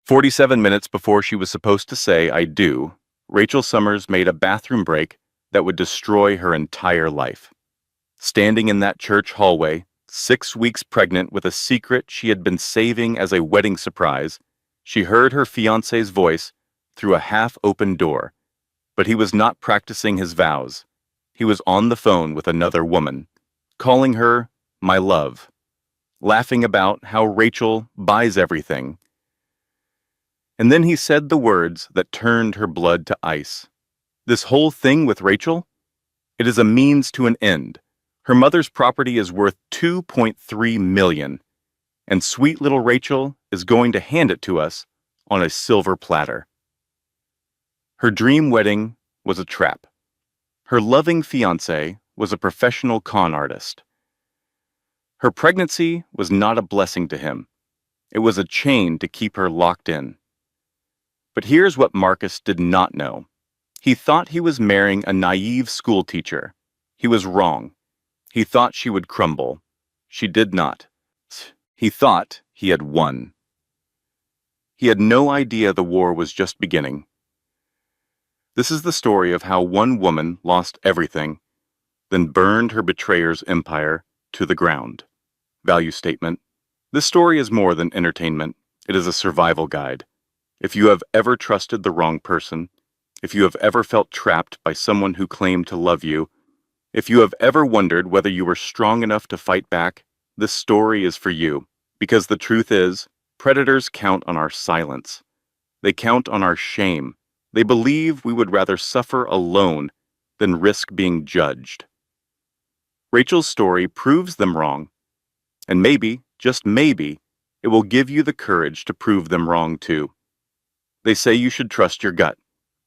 47 minutes before she was supposed to say, "I do," Rachel Summers made a bathroom break that would destroy her entire life. Standing in that church hallway, 6 weeks pregnant with a secret she had been saving as a wedding surprise, she heard her fiancé's voice through a half-open door. But he was not practicing his vows. He was on the phone with another woman, calling her "my love," laughing about how Rachel buys everything. And then he said the words that turned her blood to ice. "This whole thing with Rachel? It is a means to an end. Her mother's property is worth $2.3 million, and sweet little Rachel is going to hand it to us on a silver platter." Her dream wedding was a trap. Her loving fiancé was a professional con artist. Her pregnancy was not a blessing to him. It was a chain to keep her locked in. But here's what Marcus did not know. He thought he was marrying a naive schoolteacher. He was wrong. He thought she would crumble. She did not. He thought he had won. He had no idea the war was just beginning. This is the story of how one woman lost everything, then burned her betrayer's empire to the ground. Value statement. This story is more than entertainment. It is a survival guide. If you have ever trusted the wrong person, if you have ever felt trapped by someone who claimed to love you, if you have ever wondered whether you were strong enough to fight back, this story is for you. Because the truth is, predators count on our silence. They count on our shame. They believe we would rather suffer alone than risk being judged. Rachel's story proves them wrong. And maybe, just maybe, it will give you the courage to prove them wrong too. They say you should trust your gut.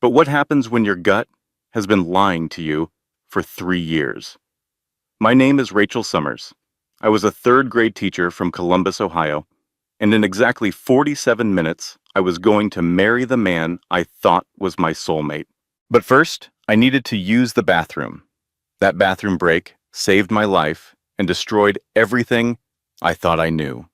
But what happens when your gut has been lying to you for 3 years? My name is Rachel Summers. I was a third-grade teacher from Columbus, Ohio, and in exactly 47 minutes, I was going to marry the man I thought was my soulmate. But first, I needed to use the bathroom. That bathroom break saved my life and destroyed everything I thought I knew.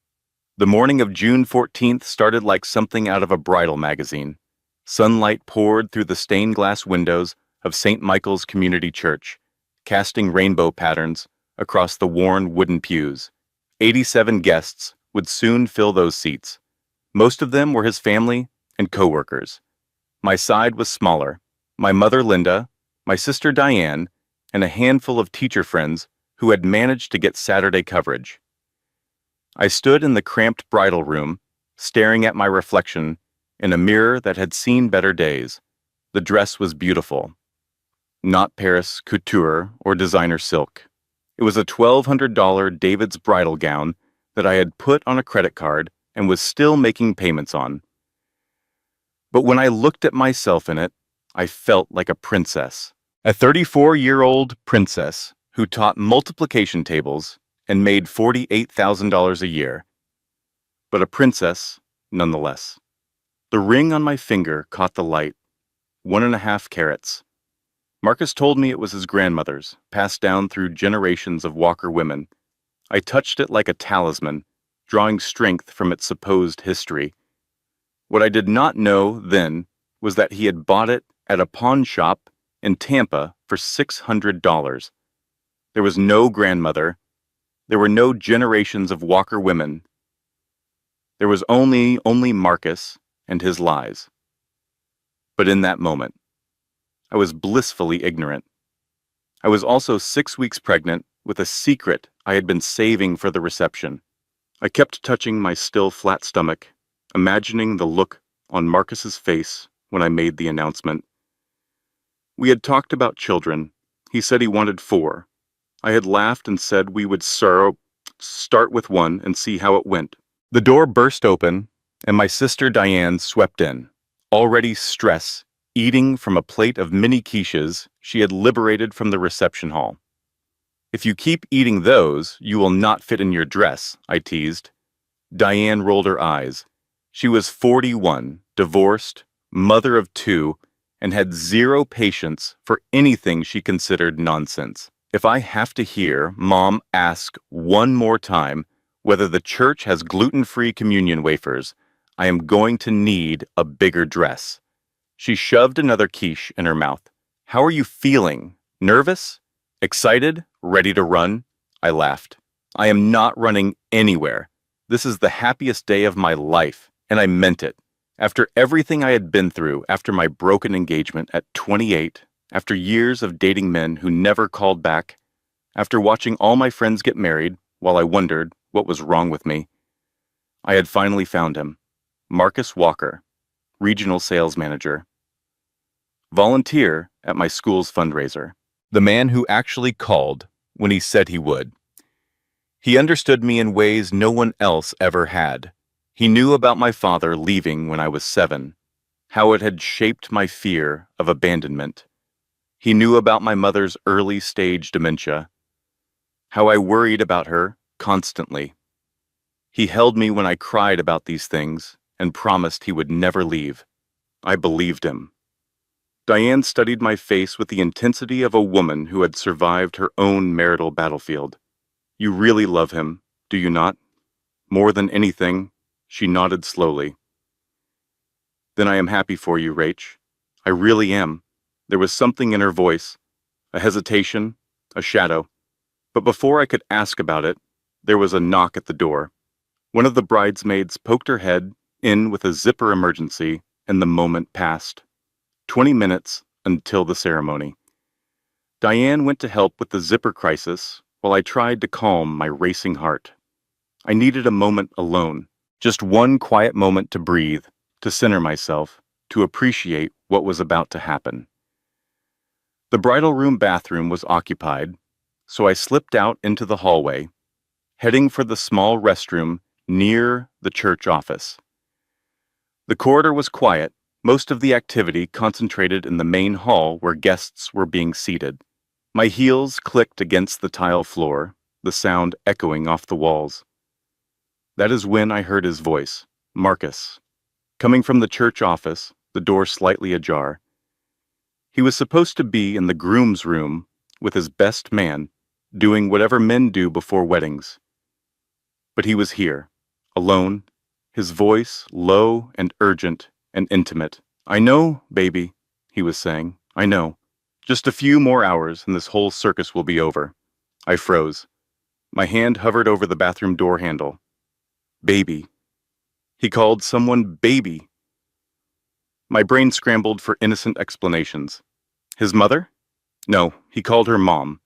The morning of June 14th started like something out of a bridal magazine. Sunlight poured through the stained glass windows of St. Michael's Community Church, casting rainbow patterns across the worn wooden pews. 87 guests would soon fill those seats. Most of them were his family and co-workers. My side was smaller. My mother, Linda, my sister, Diane, and a handful of teacher friends who had managed to get Saturday coverage. I stood in the cramped bridal room, staring at my reflection in a mirror that had seen better days. The dress was beautiful. Not Paris couture or designer silk. It was a $1,200 David's bridal gown that I had put on a credit card and was still making payments on. But when I looked at myself in it, I felt like a princess. A 34-year-old princess who taught multiplication tables and made $48,000 a year. But a princess, nonetheless. The ring on my finger caught the light. 1.5 carats. Marcus told me it was his grandmother's, passed down through generations of Walker women. I touched it like a talisman, drawing strength from its supposed history. What I did not know then was that he had bought it at a pawn shop in Tampa for $600. There was no grandmother. There were no generations of Walker women. There was only Marcus and his lies. But in that moment, I was blissfully ignorant. I was also 6 weeks pregnant with a secret I had been saving for the reception. I kept touching my still flat stomach, imagining the look on Marcus's face when I made the announcement. We had talked about children. He said he wanted 4. I had laughed and said we would start with 1 and see how it went. The door burst open, and my sister Diane swept in, already stressed, eating from a plate of mini quiches she had liberated from the reception hall. "If you keep eating those, you will not fit in your dress," I teased. Diane rolled her eyes. She was 41, divorced, mother of 2, and had 0 patience for anything she considered nonsense. If I have to hear Mom ask one more time whether the church has gluten-free communion wafers, I am going to need a bigger dress. She shoved another quiche in her mouth. How are you feeling? Nervous? Excited? Ready to run? I laughed. I am not running anywhere. This is the happiest day of my life, and I meant it. After everything I had been through, after my broken engagement at 28, after years of dating men who never called back, after watching all my friends get married while I wondered what was wrong with me, I had finally found him. Marcus Walker, regional sales manager. Volunteer at my school's fundraiser. The man who actually called when he said he would. He understood me in ways no one else ever had. He knew about my father leaving when I was 7, how it had shaped my fear of abandonment. He knew about my mother's early-stage dementia, how I worried about her constantly. He held me when I cried about these things and promised he would never leave. I believed him. Diane studied my face with the intensity of a woman who had survived her own marital battlefield. You really love him, do you not? More than anything, she nodded slowly. Then I am happy for you, Rach. I really am. There was something in her voice, a hesitation, a shadow. But before I could ask about it, there was a knock at the door. One of the bridesmaids poked her head in with a zipper emergency, and the moment passed. 20 minutes until the ceremony. Diane went to help with the zipper crisis while I tried to calm my racing heart. I needed a moment alone, just one quiet moment to breathe, to center myself, to appreciate what was about to happen. The bridal room bathroom was occupied, so I slipped out into the hallway, heading for the small restroom near the church office. The corridor was quiet, most of the activity concentrated in the main hall where guests were being seated. My heels clicked against the tile floor, the sound echoing off the walls. That is when I heard his voice, Marcus, coming from the church office, the door slightly ajar. He was supposed to be in the groom's room with his best man, doing whatever men do before weddings. But he was here, alone, his voice low and urgent and intimate. I know, baby, he was saying. I know. Just a few more hours and this whole circus will be over. I froze. My hand hovered over the bathroom door handle. Baby. He called someone baby. My brain scrambled for innocent explanations. His mother? No, he called her mom.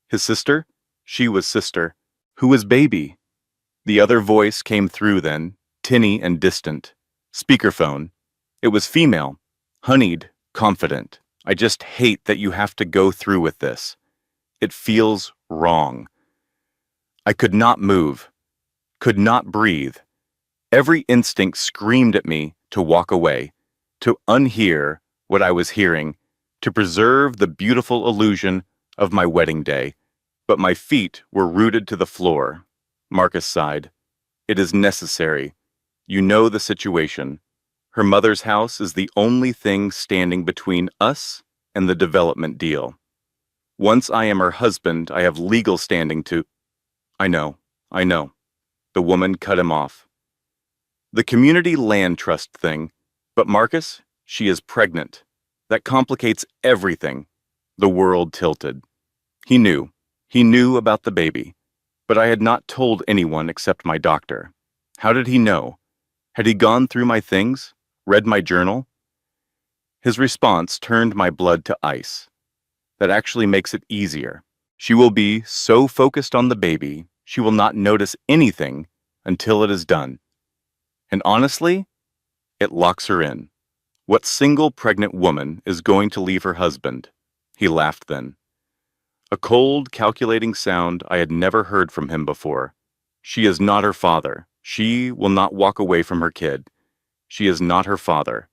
His sister? She was sister. Who was baby? The other voice came through then, tinny and distant. Speakerphone. It was female, honeyed, confident. I just hate that you have to go through with this. It feels wrong. I could not move, could not breathe. Every instinct screamed at me to walk away, to unhear what I was hearing, to preserve the beautiful illusion of my wedding day. But my feet were rooted to the floor. Marcus sighed. It is necessary. You know the situation. Her mother's house is the only thing standing between us and the development deal. Once I am her husband, I have legal standing to... I know. The woman cut him off. The community land trust thing. But Marcus, she is pregnant. That complicates everything. The world tilted. He knew. He knew about the baby. But I had not told anyone except my doctor. How did he know? Had he gone through my things? Read my journal? His response turned my blood to ice. That actually makes it easier. She will be so focused on the baby, she will not notice anything until it is done. And honestly, it locks her in. What single pregnant woman is going to leave her husband? He laughed then. A cold, calculating sound I had never heard from him before. She is not her father. She will not walk away from her kid. She is not her father.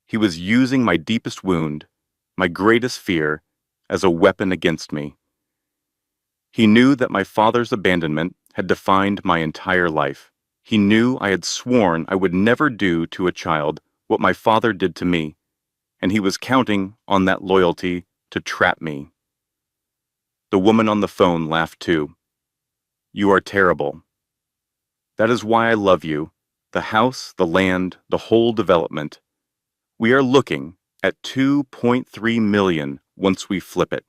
He was using my deepest wound, my greatest fear, as a weapon against me. He knew that my father's abandonment had defined my entire life. He knew I had sworn I would never do to a child what my father did to me, and he was counting on that loyalty to trap me. The woman on the phone laughed too. You are terrible. That is why I love you. The house, the land, the whole development. We are looking at 2.3 million once we flip it.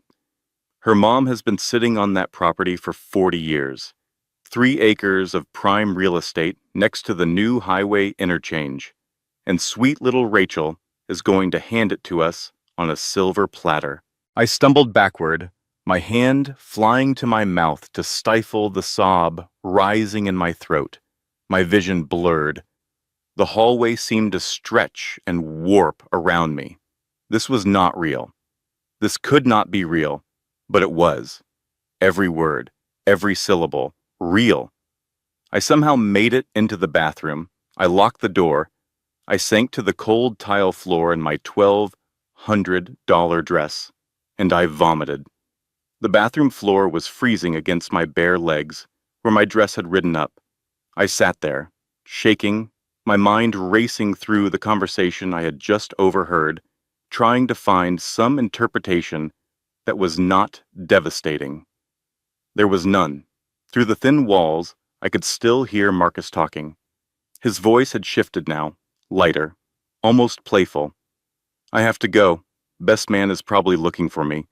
Her mom has been sitting on that property for 40 years. 3 acres of prime real estate next to the new highway interchange. And sweet little Rachel is going to hand it to us on a silver platter. I stumbled backward, my hand flying to my mouth to stifle the sob rising in my throat. My vision blurred. The hallway seemed to stretch and warp around me. This was not real. This could not be real, but it was. Every word, every syllable, real. I somehow made it into the bathroom. I locked the door. I sank to the cold tile floor in my $1,200 dress, and I vomited. The bathroom floor was freezing against my bare legs, where my dress had ridden up. I sat there, shaking, my mind racing through the conversation I had just overheard, trying to find some interpretation that was not devastating. There was none. Through the thin walls, I could still hear Marcus talking. His voice had shifted now, lighter, almost playful. I have to go. Best man is probably looking for me.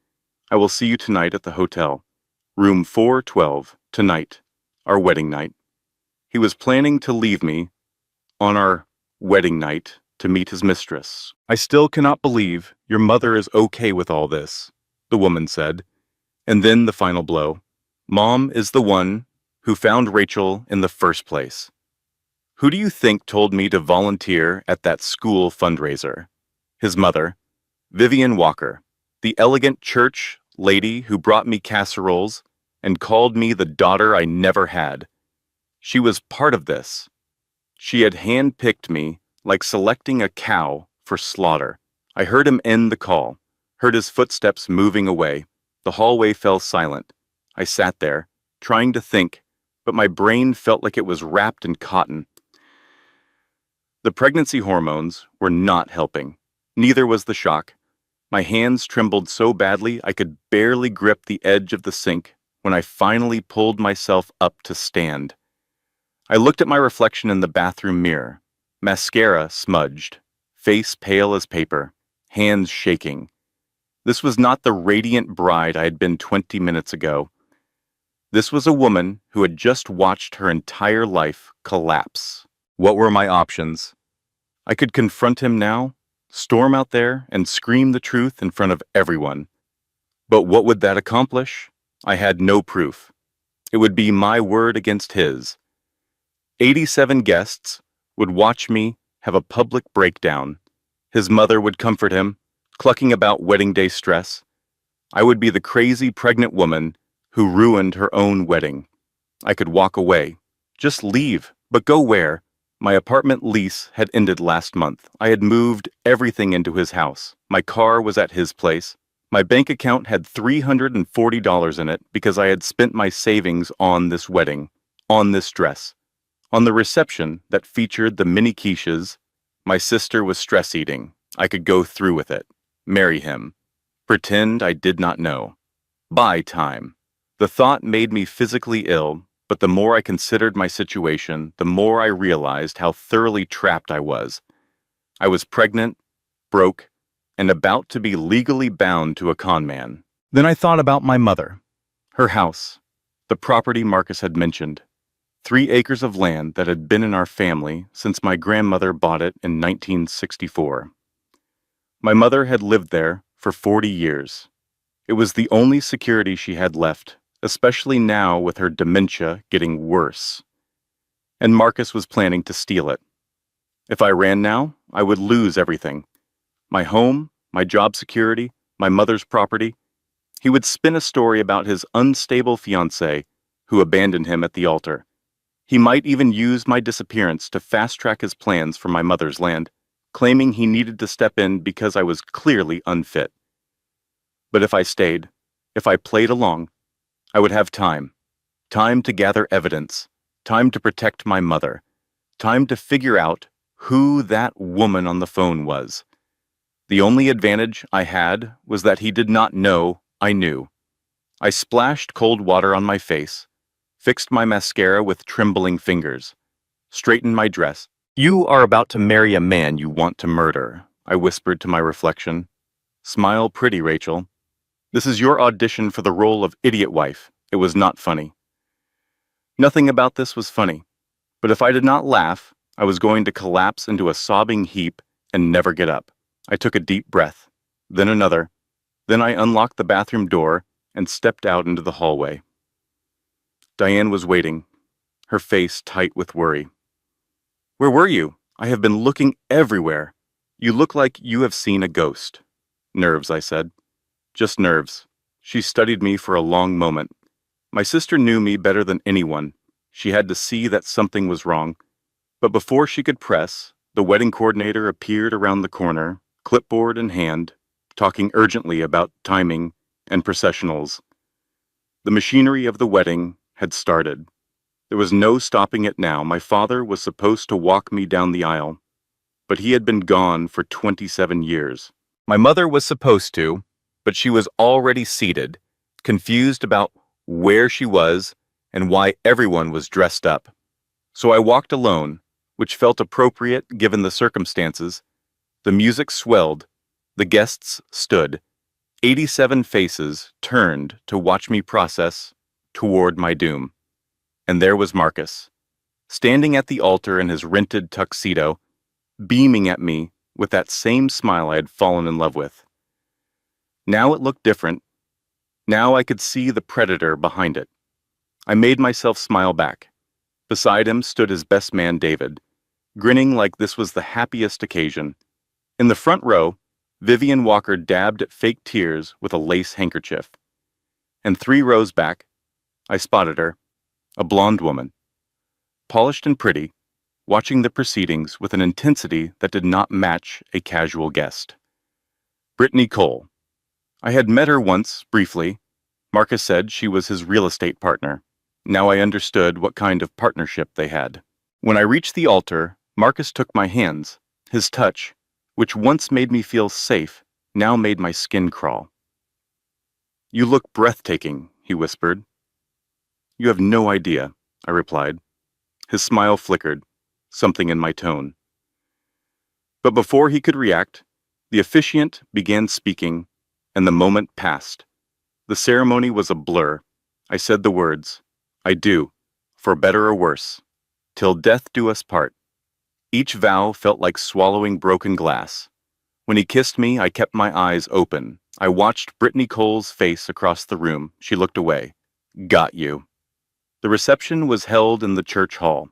I will see you tonight at the hotel. Room 412, tonight, our wedding night. He was planning to leave me on our wedding night to meet his mistress. I still cannot believe your mother is okay with all this, the woman said. And then the final blow. Mom is the one who found Rachel in the first place. Who do you think told me to volunteer at that school fundraiser? His mother, Vivian Walker, the elegant church lady who brought me casseroles and called me the daughter I never had. She was part of this. She had handpicked me like selecting a cow for slaughter. I heard him end the call, heard his footsteps moving away. The hallway fell silent. I sat there, trying to think, but my brain felt like it was wrapped in cotton. The pregnancy hormones were not helping. Neither was the shock. My hands trembled so badly I could barely grip the edge of the sink when I finally pulled myself up to stand. I looked at my reflection in the bathroom mirror, mascara smudged, face pale as paper, hands shaking. This was not the radiant bride I had been 20 minutes ago. This was a woman who had just watched her entire life collapse. What were my options? I could confront him now, storm out there, and scream the truth in front of everyone. But what would that accomplish? I had no proof. It would be my word against his. 87 guests would watch me have a public breakdown. His mother would comfort him, clucking about wedding day stress. I would be the crazy pregnant woman who ruined her own wedding. I could walk away. Just leave, but go where? My apartment lease had ended last month. I had moved everything into his house. My car was at his place. My bank account had $340 in it because I had spent my savings on this wedding, on this dress, on the reception that featured the mini quiches. My sister was stress eating. I could go through with it. Marry him. Pretend I did not know. Buy time. The thought made me physically ill, but the more I considered my situation, the more I realized how thoroughly trapped I was. I was pregnant, broke, and about to be legally bound to a con man. Then I thought about my mother, her house, the property Marcus had mentioned, 3 acres of land that had been in our family since my grandmother bought it in 1964. My mother had lived there for 40 years. It was the only security she had left, especially now with her dementia getting worse. And Marcus was planning to steal it. If I ran now, I would lose everything. My home, my job security, my mother's property. He would spin a story about his unstable fiancée who abandoned him at the altar. He might even use my disappearance to fast-track his plans for my mother's land, claiming he needed to step in because I was clearly unfit. But if I stayed, if I played along, I would have time to gather evidence, time to protect my mother, time to figure out who that woman on the phone was. The only advantage I had was that he did not know I knew. I splashed cold water on my face, fixed my mascara with trembling fingers, straightened my dress, You are about to marry a man you want to murder, I whispered to my reflection. Smile pretty, Rachel. This is your audition for the role of idiot wife. It was not funny. Nothing about this was funny, but if I did not laugh, I was going to collapse into a sobbing heap and never get up. I took a deep breath, then another. Then I unlocked the bathroom door and stepped out into the hallway. Diane was waiting, her face tight with worry. Where were you? I have been looking everywhere. You look like you have seen a ghost. Nerves, I said. Just nerves. She studied me for a long moment. My sister knew me better than anyone. She had to see that something was wrong. But before she could press, the wedding coordinator appeared around the corner, clipboard in hand, talking urgently about timing and processionals. The machinery of the wedding had started. There was no stopping it now. My father was supposed to walk me down the aisle, but he had been gone for 27 years. My mother was supposed to, but she was already seated, confused about where she was and why everyone was dressed up. So I walked alone, which felt appropriate given the circumstances. The music swelled. The guests stood. 87 faces turned to watch me process toward my doom. And there was Marcus, standing at the altar in his rented tuxedo, beaming at me with that same smile I had fallen in love with. Now it looked different. Now I could see the predator behind it. I made myself smile back. Beside him stood his best man, David, grinning like this was the happiest occasion. In the front row, Vivian Walker dabbed at fake tears with a lace handkerchief. And 3 rows back, I spotted her, a blonde woman, polished and pretty, watching the proceedings with an intensity that did not match a casual guest. Brittany Cole. I had met her once, briefly. Marcus said she was his real estate partner. Now I understood what kind of partnership they had. When I reached the altar, Marcus took my hands. His touch, which once made me feel safe, now made my skin crawl. You look breathtaking, he whispered. You have no idea, I replied. His smile flickered, something in my tone. But before he could react, the officiant began speaking, and the moment passed. The ceremony was a blur. I said the words, I do, for better or worse, till death do us part. Each vow felt like swallowing broken glass. When he kissed me, I kept my eyes open. I watched Brittany Cole's face across the room. She looked away. Got you. The reception was held in the church hall.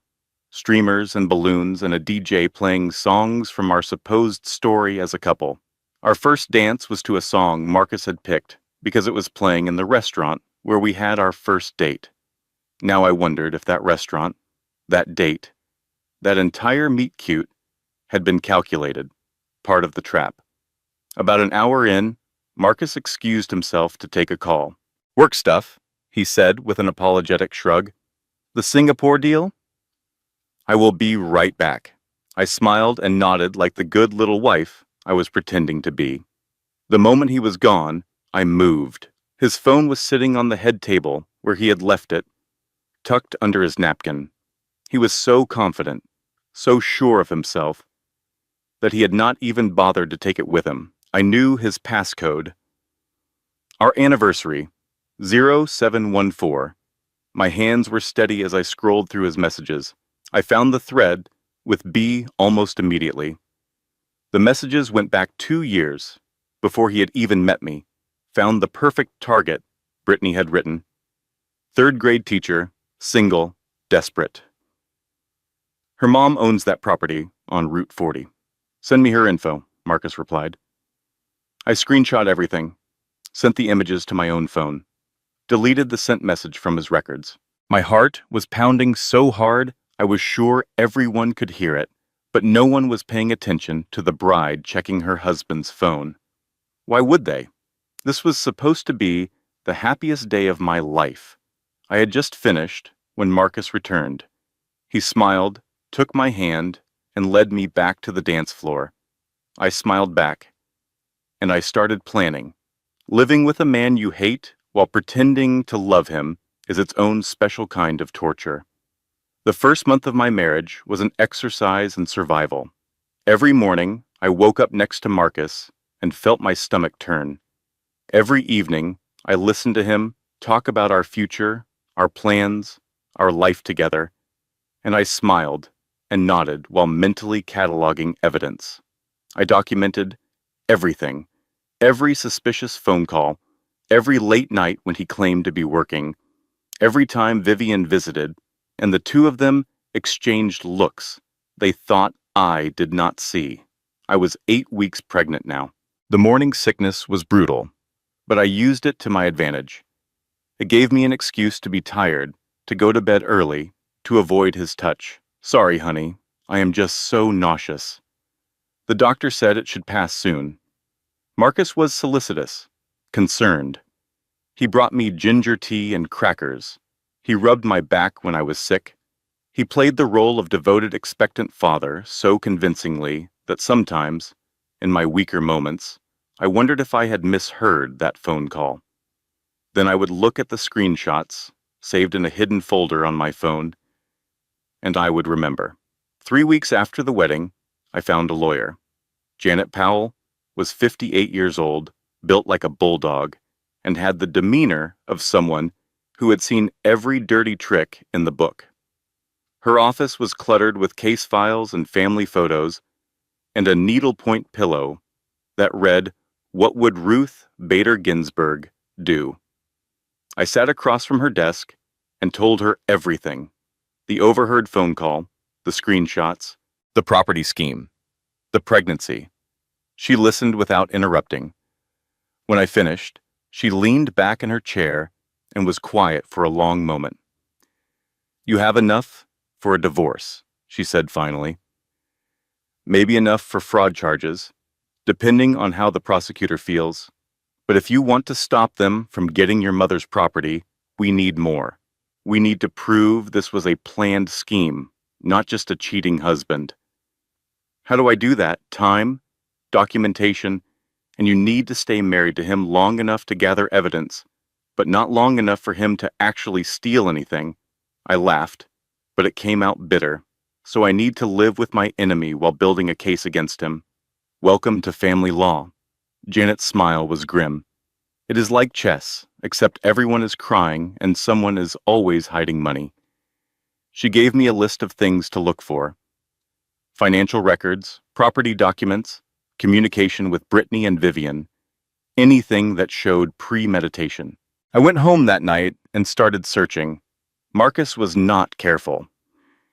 Streamers and balloons and a DJ playing songs from our supposed story as a couple. Our first dance was to a song Marcus had picked because it was playing in the restaurant where we had our first date. Now I wondered if that restaurant, that date, that entire meet-cute had been calculated, part of the trap. About an hour in, Marcus excused himself to take a call. Work stuff, he said with an apologetic shrug. The Singapore deal? I will be right back. I smiled and nodded like the good little wife I was pretending to be. The moment he was gone, I moved. His phone was sitting on the head table where he had left it, tucked under his napkin. He was so confident, so sure of himself, that he had not even bothered to take it with him. I knew his passcode. Our anniversary, 0714. My hands were steady as I scrolled through his messages. I found the thread with B almost immediately. The messages went back 2 years, before he had even met me. Found the perfect target, Brittany had written. 3rd grade teacher, single, desperate. Her mom owns that property on Route 40. Send me her info, Marcus replied. I screenshot everything, sent the images to my own phone, deleted the sent message from his records. My heart was pounding so hard I was sure everyone could hear it, but no one was paying attention to the bride checking her husband's phone. Why would they? This was supposed to be the happiest day of my life. I had just finished when Marcus returned. He smiled, took my hand, and led me back to the dance floor. I smiled back, and I started planning. Living with a man you hate while pretending to love him is its own special kind of torture. The first month of my marriage was an exercise in survival. Every morning, I woke up next to Marcus and felt my stomach turn. Every evening, I listened to him talk about our future, our plans, our life together, and I smiled and nodded while mentally cataloging evidence. I documented everything, every suspicious phone call, every late night when he claimed to be working, every time Vivian visited, and the two of them exchanged looks they thought I did not see. I was 8 weeks pregnant now. The morning sickness was brutal, but I used it to my advantage. It gave me an excuse to be tired, to go to bed early, to avoid his touch. Sorry, honey, I am just so nauseous. The doctor said it should pass soon. Marcus was solicitous, concerned. He brought me ginger tea and crackers. He rubbed my back when I was sick. He played the role of devoted expectant father so convincingly that sometimes, in my weaker moments, I wondered if I had misheard that phone call. Then I would look at the screenshots, saved in a hidden folder on my phone, and I would remember. 3 weeks after the wedding, I found a lawyer. Janet Powell was 58 years old, built like a bulldog, and had the demeanor of someone who had seen every dirty trick in the book. Her office was cluttered with case files and family photos, and a needlepoint pillow that read, "What would Ruth Bader Ginsburg do?" I sat across from her desk and told her everything. The overheard phone call, the screenshots, the property scheme, the pregnancy. She listened without interrupting. When I finished, she leaned back in her chair and was quiet for a long moment. "You have enough for a divorce," she said finally. "Maybe enough for fraud charges, depending on how the prosecutor feels. But if you want to stop them from getting your mother's property, we need more. We need to prove this was a planned scheme, not just a cheating husband." "How do I do that? Time, documentation, and you need to stay married to him long enough to gather evidence, but not long enough for him to actually steal anything." I laughed, but it came out bitter. "So I need to live with my enemy while building a case against him. Welcome to family law." Janet's smile was grim. "It is like chess, except everyone is crying and someone is always hiding money." She gave me a list of things to look for: financial records, property documents, communication with Brittany and Vivian, anything that showed premeditation. I went home that night and started searching. Marcus was not careful.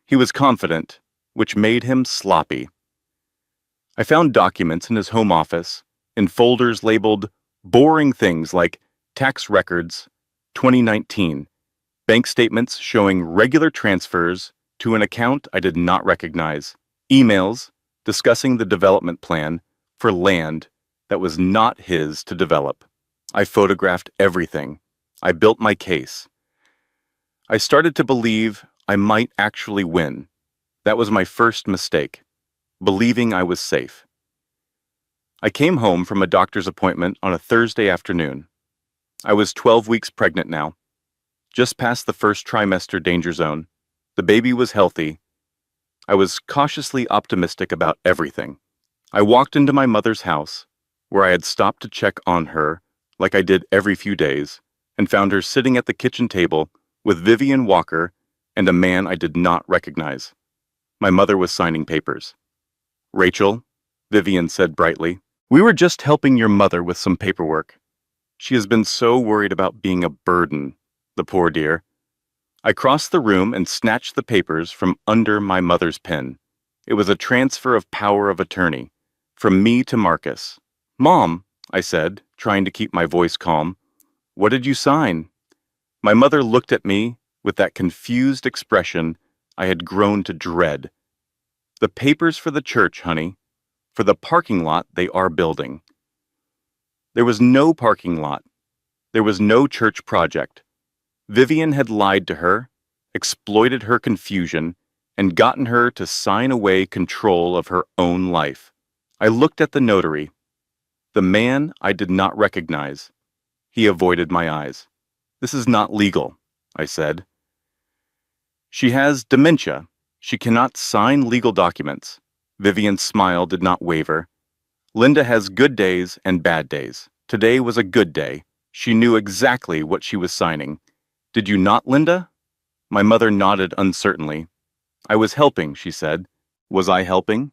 He was confident, which made him sloppy. I found documents in his home office, in folders labeled boring things like tax records, 2019, bank statements showing regular transfers to an account I did not recognize, emails discussing the development plan for land that was not his to develop. I photographed everything. I built my case. I started to believe I might actually win. That was my first mistake, believing I was safe. I came home from a doctor's appointment on a Thursday afternoon. I was 12 weeks pregnant now, just past the first trimester danger zone. The baby was healthy. I was cautiously optimistic about everything. I walked into my mother's house, where I had stopped to check on her like I did every few days, and found her sitting at the kitchen table with Vivian Walker and a man I did not recognize. My mother was signing papers. "Rachel," Vivian said brightly, "we were just helping your mother with some paperwork. She has been so worried about being a burden, the poor dear." I crossed the room and snatched the papers from under my mother's pen. It was a transfer of power of attorney, from me to Marcus. "Mom," I said, trying to keep my voice calm, "what did you sign?" My mother looked at me with that confused expression I had grown to dread. "The papers for the church, honey, for the parking lot they are building." There was no parking lot. There was no church project. Vivian had lied to her, exploited her confusion, and gotten her to sign away control of her own life. I looked at the notary. The man I did not recognize. He avoided my eyes. "This is not legal," I said. She has dementia. She cannot sign legal documents. Vivian's smile did not waver. Linda has good days and bad days. Today was a good day. She knew exactly what she was signing. Did you not, Linda? My mother nodded uncertainly. I was helping, she said. Was I helping?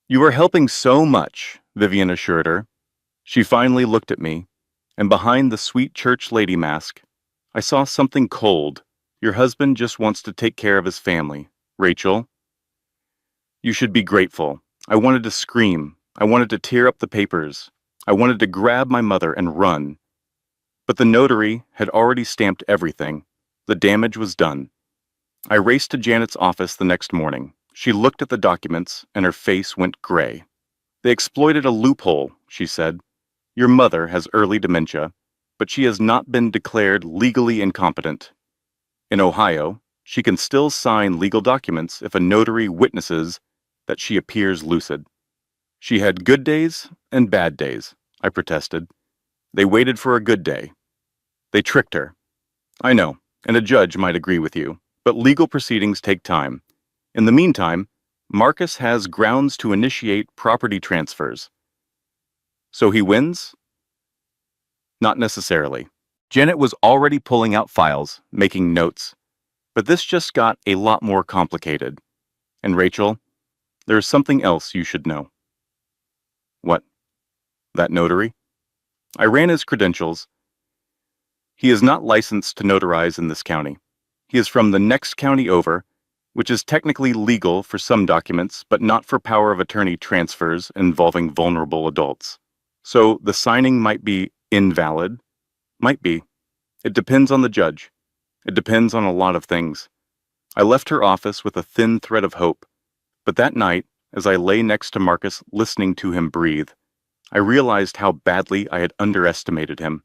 You were helping so much, Vivian assured her. She finally looked at me, and behind the sweet church lady mask, I saw something cold. Your husband just wants to take care of his family. Rachel, you should be grateful. I wanted to scream. I wanted to tear up the papers. I wanted to grab my mother and run. But the notary had already stamped everything. The damage was done. I raced to Janet's office the next morning. She looked at the documents, and her face went gray. They exploited a loophole, she said. Your mother has early dementia, but she has not been declared legally incompetent. In Ohio, she can still sign legal documents if a notary witnesses that she appears lucid. She had good days and bad days, I protested. They waited for a good day. They tricked her. I know, and a judge might agree with you, but legal proceedings take time. In the meantime, Marcus has grounds to initiate property transfers. So he wins? Not necessarily. Janet was already pulling out files, making notes. But this just got a lot more complicated. And Rachel, there's something else you should know. What? That notary? I ran his credentials. He is not licensed to notarize in this county. He is from the next county over, which is technically legal for some documents, but not for power of attorney transfers involving vulnerable adults. So the signing might be invalid. Might be. It depends on the judge. It depends on a lot of things. I left her office with a thin thread of hope. But that night, as I lay next to Marcus listening to him breathe, I realized how badly I had underestimated him.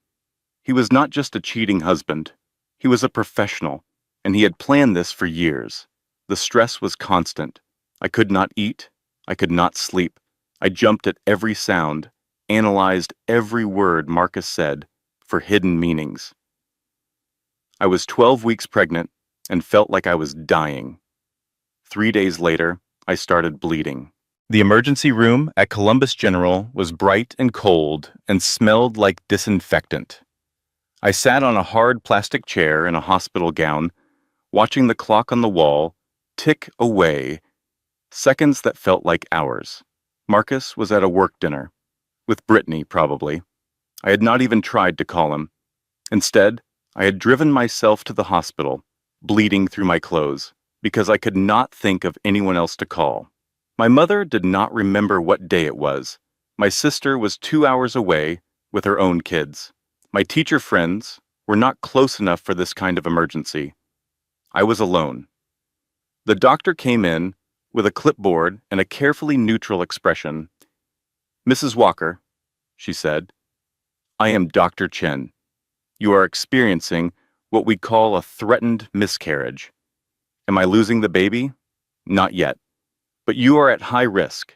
He was not just a cheating husband. He was a professional, and he had planned this for years. The stress was constant. I could not eat. I could not sleep. I jumped at every sound, analyzed every word Marcus said for hidden meanings. I was 12 weeks pregnant and felt like I was dying. 3 days later, I started bleeding. The emergency room at Columbus General was bright and cold and smelled like disinfectant. I sat on a hard plastic chair in a hospital gown, watching the clock on the wall tick away, seconds that felt like hours. Marcus was at a work dinner, with Brittany probably. I had not even tried to call him. Instead, I had driven myself to the hospital, bleeding through my clothes, because I could not think of anyone else to call. My mother did not remember what day it was. My sister was 2 hours away with her own kids. My teacher friends were not close enough for this kind of emergency. I was alone. The doctor came in with a clipboard and a carefully neutral expression. Mrs. Walker, she said, I am Dr. Chen. You are experiencing what we call a threatened miscarriage. Am I losing the baby? Not yet. But you are at high risk.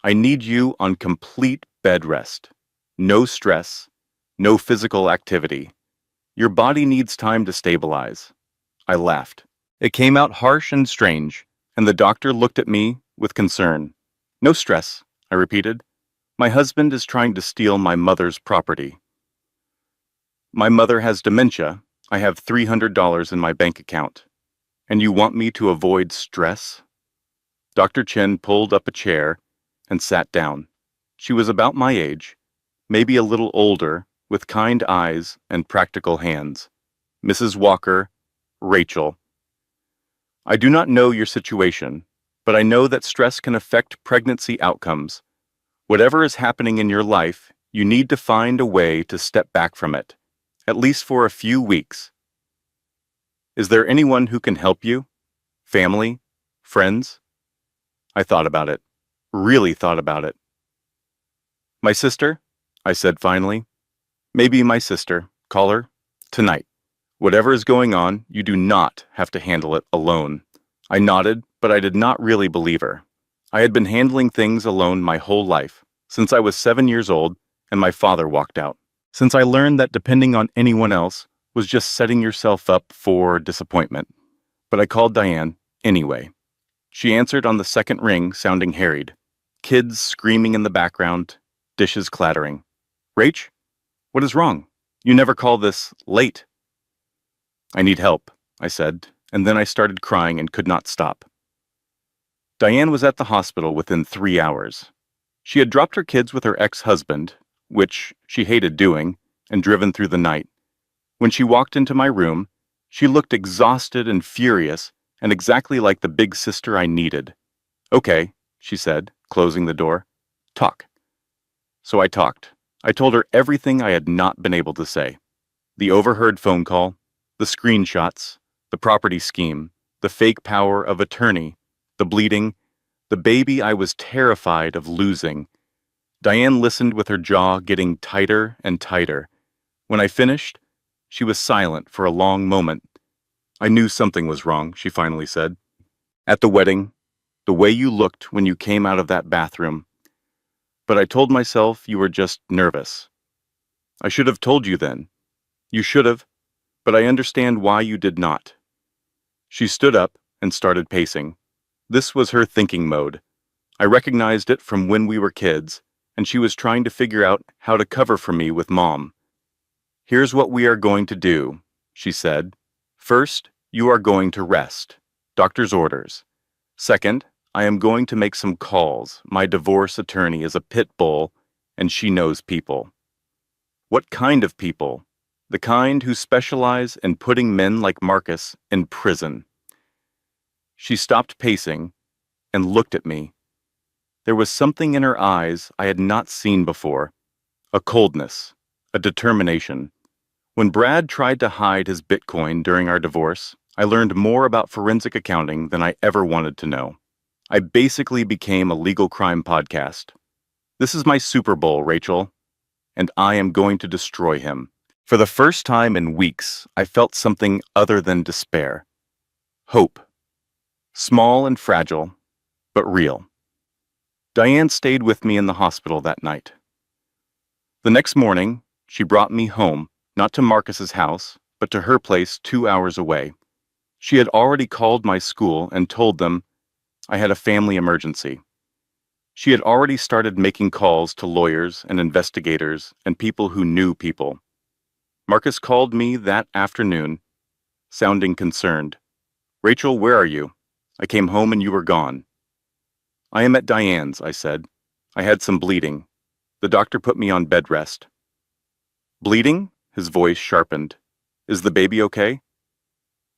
I need you on complete bed rest. No stress, no physical activity. Your body needs time to stabilize. I laughed. It came out harsh and strange, and the doctor looked at me with concern. No stress, I repeated. My husband is trying to steal my mother's property. My mother has dementia. I have $300 in my bank account. And you want me to avoid stress? Dr. Chen pulled up a chair and sat down. She was about my age, maybe a little older, with kind eyes and practical hands. Mrs. Walker, Rachel. I do not know your situation, but I know that stress can affect pregnancy outcomes. Whatever is happening in your life, you need to find a way to step back from it, at least for a few weeks. Is there anyone who can help you? Family? Friends? I thought about it, really thought about it. My sister, I said finally. Maybe my sister. Call her tonight. Whatever is going on, you do not have to handle it alone. I nodded, but I did not really believe her. I had been handling things alone my whole life, since I was 7 years old and my father walked out. Since I learned that depending on anyone else was just setting yourself up for disappointment. But I called Diane anyway. She answered on the second ring, sounding harried. Kids screaming in the background, dishes clattering. Rach, what is wrong? You never call this late. I need help, I said, and then I started crying and could not stop. Diane was at the hospital within 3 hours. She had dropped her kids with her ex-husband, which she hated doing, and driven through the night. When she walked into my room, she looked exhausted and furious, and exactly like the big sister I needed. Okay, she said, closing the door. Talk. So I talked. I told her everything I had not been able to say. The overheard phone call, the screenshots, the property scheme, the fake power of attorney, the bleeding, the baby I was terrified of losing. Diane listened with her jaw getting tighter and tighter. When I finished, she was silent for a long moment. I knew something was wrong, she finally said. At the wedding, the way you looked when you came out of that bathroom. But I told myself you were just nervous. I should have told you then. You should have, but I understand why you did not. She stood up and started pacing. This was her thinking mode. I recognized it from when we were kids, and she was trying to figure out how to cover for me with Mom. Here's what we are going to do, she said. First, you are going to rest. Doctor's orders. Second, I am going to make some calls. My divorce attorney is a pit bull, and she knows people. What kind of people? The kind who specialize in putting men like Marcus in prison. She stopped pacing and looked at me. There was something in her eyes I had not seen before. A coldness, a determination. When Brad tried to hide his Bitcoin during our divorce, I learned more about forensic accounting than I ever wanted to know. I basically became a legal crime podcast. This is my Super Bowl, Rachel, and I am going to destroy him. For the first time in weeks, I felt something other than despair. Hope. Small and fragile, but real. Diane stayed with me in the hospital that night. The next morning, she brought me home, not to Marcus's house, but to her place 2 hours away. She had already called my school and told them I had a family emergency. She had already started making calls to lawyers and investigators and people who knew people. Marcus called me that afternoon, sounding concerned. Rachel, where are you? I came home and you were gone. I am at Diane's, I said. I had some bleeding. The doctor put me on bed rest. Bleeding? His voice sharpened. Is the baby okay?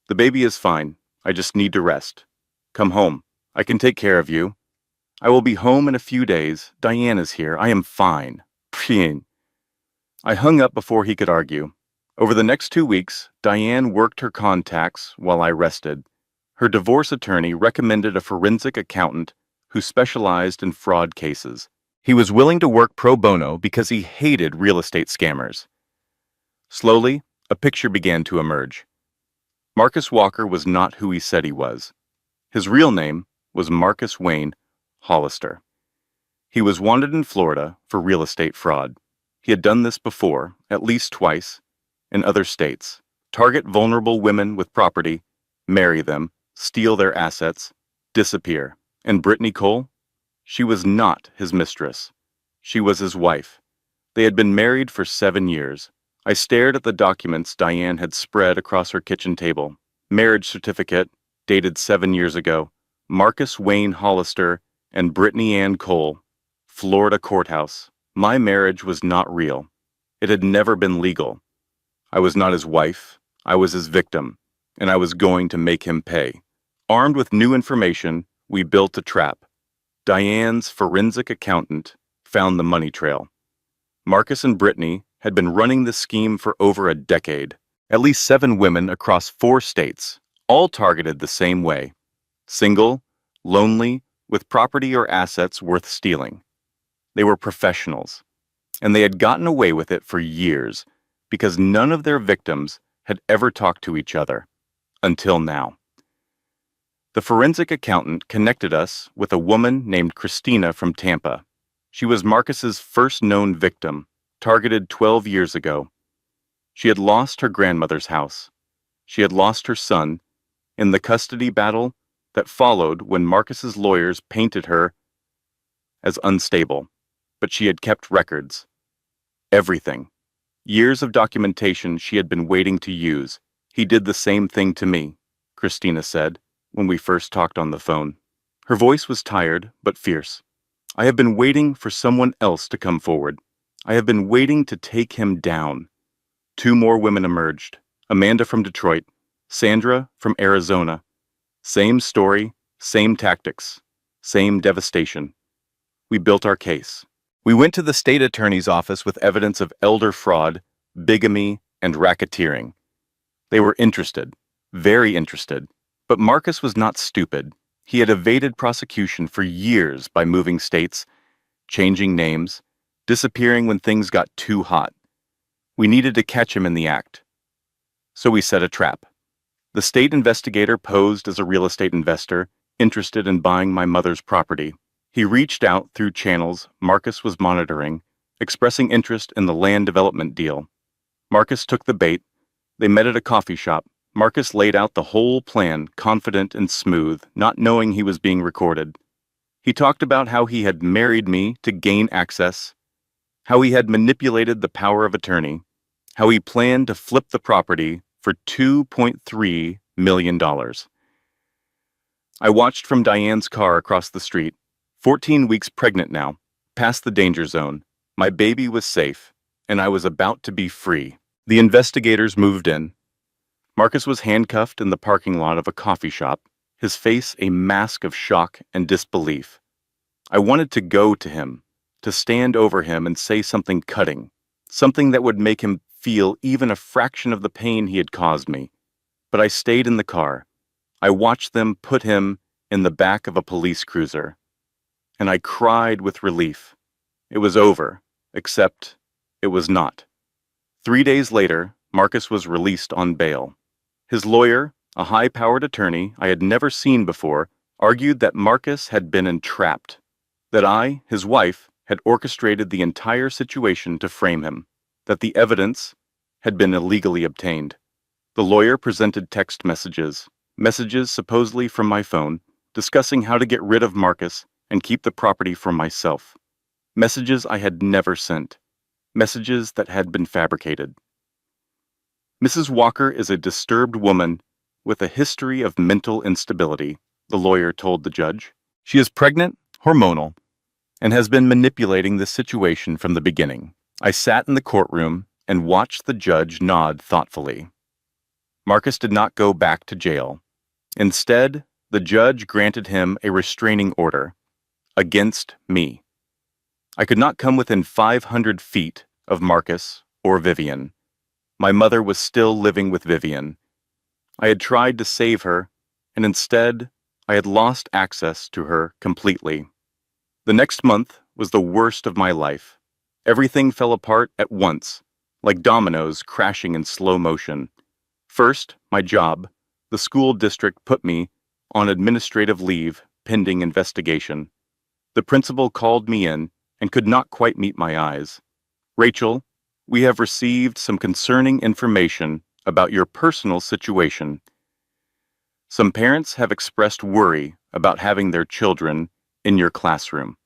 The baby is fine. I just need to rest. Come home. I can take care of you. I will be home in a few days. Diane is here. I am fine. Phew. I hung up before he could argue. Over the next 2 weeks, Diane worked her contacts while I rested. Her divorce attorney recommended a forensic accountant who specialized in fraud cases. He was willing to work pro bono because he hated real estate scammers. Slowly, a picture began to emerge. Marcus Walker was not who he said he was. His real name was Marcus Wayne Hollister. He was wanted in Florida for real estate fraud. He had done this before, at least twice, in other states. Target vulnerable women with property, marry them, steal their assets, disappear. And Brittany Cole? She was not his mistress. She was his wife. They had been married for 7 years. I stared at the documents Diane had spread across her kitchen table. Marriage certificate, dated 7 years ago. Marcus Wayne Hollister and Brittany Ann Cole. Florida courthouse. My marriage was not real. It had never been legal. I was not his wife. I was his victim, and I was going to make him pay. Armed with new information, we built a trap. Diane's forensic accountant found the money trail. Marcus and Brittany had been running this scheme for over a decade. At least 7 women across 4 states, all targeted the same way. Single, lonely, with property or assets worth stealing. They were professionals, and they had gotten away with it for years because none of their victims had ever talked to each other, until now. The forensic accountant connected us with a woman named Christina from Tampa. She was Marcus's first known victim, targeted 12 years ago. She had lost her grandmother's house. She had lost her son, in the custody battle that followed when Marcus's lawyers painted her as unstable, but she had kept records. Everything. Years of documentation she had been waiting to use. He did the same thing to me, Christina said, when we first talked on the phone. Her voice was tired, but fierce. I have been waiting for someone else to come forward. I have been waiting to take him down. Two more women emerged. Amanda from Detroit, Sandra from Arizona. Same story, same tactics, same devastation. We built our case. We went to the state attorney's office with evidence of elder fraud, bigamy, and racketeering. They were interested, very interested. But Marcus was not stupid. He had evaded prosecution for years by moving states, changing names, disappearing when things got too hot. We needed to catch him in the act. So we set a trap. The state investigator posed as a real estate investor, interested in buying my mother's property. He reached out through channels Marcus was monitoring, expressing interest in the land development deal. Marcus took the bait. They met at a coffee shop. Marcus laid out the whole plan, confident and smooth, not knowing he was being recorded. He talked about how he had married me to gain access, how he had manipulated the power of attorney, how he planned to flip the property for $2.3 million. I watched from Diane's car across the street, 14 weeks pregnant now, past the danger zone. My baby was safe, and I was about to be free. The investigators moved in. Marcus was handcuffed in the parking lot of a coffee shop, his face a mask of shock and disbelief. I wanted to go to him, to stand over him and say something cutting, something that would make him feel even a fraction of the pain he had caused me. But I stayed in the car. I watched them put him in the back of a police cruiser. And I cried with relief. It was over, except it was not. 3 days later, Marcus was released on bail. His lawyer, a high-powered attorney I had never seen before, argued that Marcus had been entrapped, that I, his wife, had orchestrated the entire situation to frame him, that the evidence had been illegally obtained. The lawyer presented text messages supposedly from my phone, discussing how to get rid of Marcus and keep the property for myself. Messages I had never sent. Messages that had been fabricated. Mrs. Walker is a disturbed woman with a history of mental instability, the lawyer told the judge. She is pregnant, hormonal, and has been manipulating this situation from the beginning. I sat in the courtroom and watched the judge nod thoughtfully. Marcus did not go back to jail. Instead, the judge granted him a restraining order against me. I could not come within 500 feet of Marcus or Vivian. My mother was still living with Vivian. I had tried to save her, and instead, I had lost access to her completely. The next month was the worst of my life. Everything fell apart at once, like dominoes crashing in slow motion. First, my job. The school district put me on administrative leave pending investigation. The principal called me in and could not quite meet my eyes. Rachel, we have received some concerning information about your personal situation. Some parents have expressed worry about having their children in your classroom.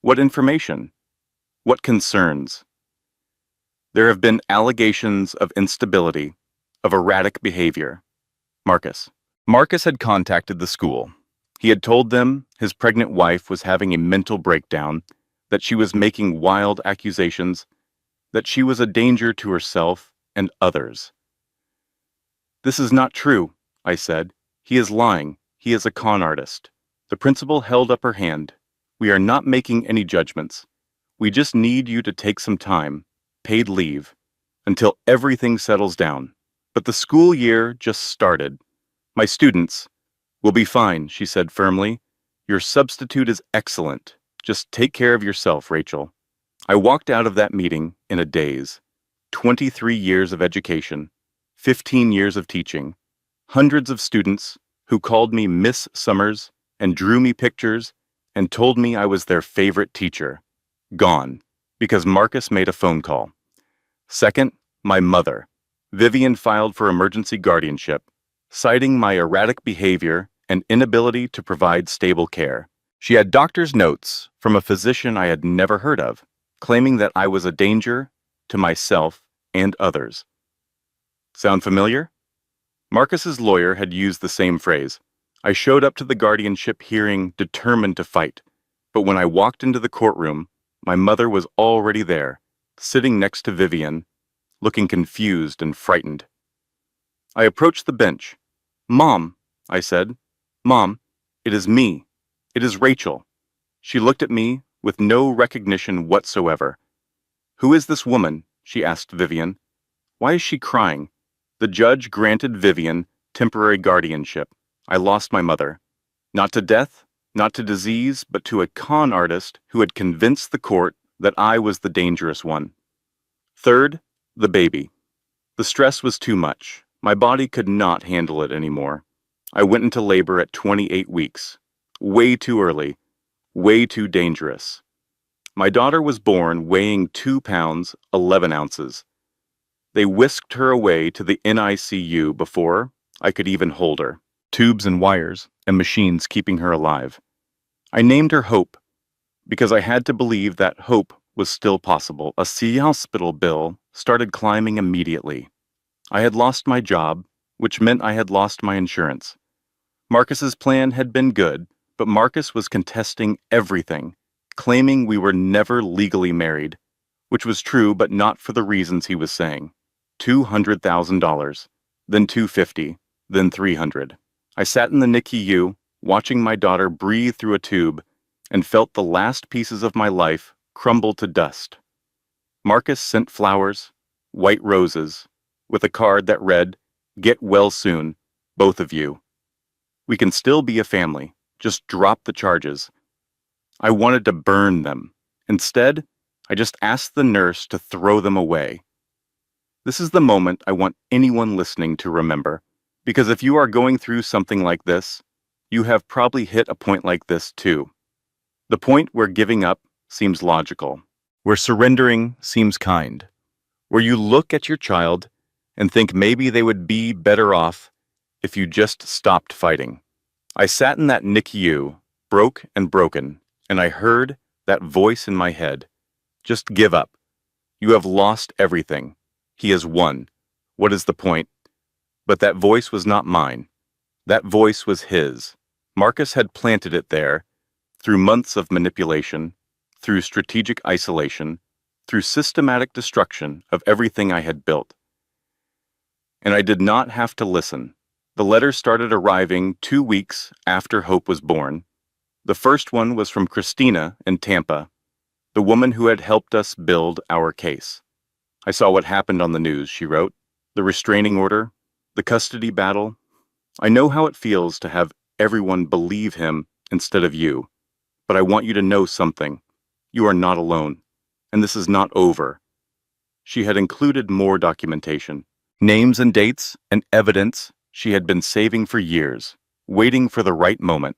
What information? What concerns? There have been allegations of instability, of erratic behavior. Marcus. Marcus had contacted the school. He had told them his pregnant wife was having a mental breakdown, that she was making wild accusations, that she was a danger to herself and others. This is not true, I said. He is lying. He is a con artist. The principal held up her hand. We are not making any judgments. We just need you to take some time, paid leave, until everything settles down. But the school year just started. My students will be fine, she said firmly. Your substitute is excellent. Just take care of yourself, Rachel. I walked out of that meeting in a daze. 23 years of education, 15 years of teaching, hundreds of students who called me Miss Summers and drew me pictures and told me I was their favorite teacher. Gone, because Marcus made a phone call. Second, my mother. Vivian filed for emergency guardianship. citing my erratic behavior and inability to provide stable care. She had doctor's notes from a physician I had never heard of, claiming that I was a danger to myself and others. Sound familiar? Marcus's lawyer had used the same phrase. I showed up to the guardianship hearing determined to fight, but when I walked into the courtroom, my mother was already there, sitting next to Vivian, looking confused and frightened. I approached the bench. "Mom," I said. "Mom, it is me. It is Rachel." She looked at me with no recognition whatsoever. "Who is this woman?" she asked Vivian. "Why is she crying?" The judge granted Vivian temporary guardianship. I lost my mother. Not to death, not to disease, but to a con artist who had convinced the court that I was the dangerous one. Third, the baby. The stress was too much. My body could not handle it anymore. I went into labor at 28 weeks. Way too early. Way too dangerous. My daughter was born weighing 2 pounds, 11 ounces. They whisked her away to the NICU before I could even hold her. Tubes and wires and machines keeping her alive. I named her Hope because I had to believe that hope was still possible. A hospital bill started climbing immediately. I had lost my job, which meant I had lost my insurance. Marcus's plan had been good, but Marcus was contesting everything, claiming we were never legally married, which was true but not for the reasons he was saying. $200,000, then $250,000, then $300,000. I sat in the NICU, watching my daughter breathe through a tube, and felt the last pieces of my life crumble to dust. Marcus sent flowers, white roses, with a card that read, "Get well soon, both of you. We can still be a family. Just drop the charges." I wanted to burn them. Instead, I just asked the nurse to throw them away. This is the moment I want anyone listening to remember, because if you are going through something like this, you have probably hit a point like this too. The point where giving up seems logical, where surrendering seems kind, where you look at your child and think maybe they would be better off if you just stopped fighting. I sat in that NICU, broke and broken, and I heard that voice in my head. Just give up. You have lost everything. He has won. What is the point? But that voice was not mine. That voice was his. Marcus had planted it there, through months of manipulation, through strategic isolation, through systematic destruction of everything I had built. And I did not have to listen. The letters started arriving 2 weeks after Hope was born. The first one was from Christina in Tampa, the woman who had helped us build our case. "I saw what happened on the news," she wrote. "The restraining order, the custody battle. I know how it feels to have everyone believe him instead of you. But I want you to know something. You are not alone, and this is not over." She had included more documentation, names and dates and evidence she had been saving for years, waiting for the right moment.